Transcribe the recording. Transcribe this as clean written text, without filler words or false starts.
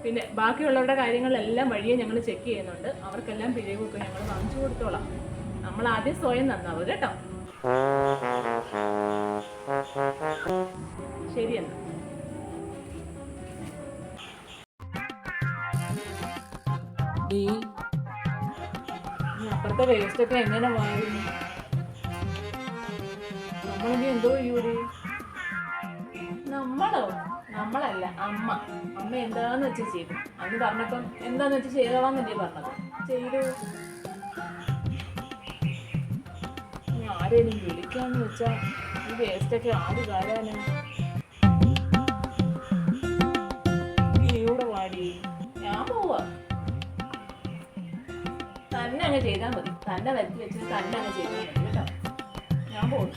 പിന്നെ ബാക്കിയുള്ളവരുടെ കാര്യങ്ങളെല്ലാം വഴിയെ ഞങ്ങൾ ചെക്ക് ചെയ്യുന്നുണ്ട്. അവർക്കെല്ലാം പിഴവൊക്കെ ഞങ്ങൾ വാങ്ങിച്ചു കൊടുത്തോളാം. നമ്മൾ ആദ്യം സ്വയം നന്നാവുക കേട്ടോ. ശരി എന്നാ. അപ്പുറത്തെ വേസ്റ്റൊക്കെ എങ്ങനെ മാറി? നമ്മളിനി എന്തോ ചെയ്യൂടി? നമ്മളല്ല അമ്മ എന്താന്ന് വെച്ചാൽ ചെയ്തു. അന്ന് പറഞ്ഞപ്പം എന്താന്ന് വെച്ചാൽ ചെയ്തോളാന്നല്ലേ പറഞ്ഞത്. ചെയ്തു. ആരെയും വിളിക്കാന്ന് വെച്ചാ ഈ വേസ്റ്റൊക്കെ ആര് കാരാന്? ഇവിടെ വാടി, ഞാൻ പോവാ. തന്നെ അങ്ങ് ചെയ്താൽ മതി. തന്നെ വരുത്തി വെച്ചിട്ട് തന്നെ അങ്ങ് ചെയ്താൽ മതി കേട്ടോ. ഞാൻ പോകും.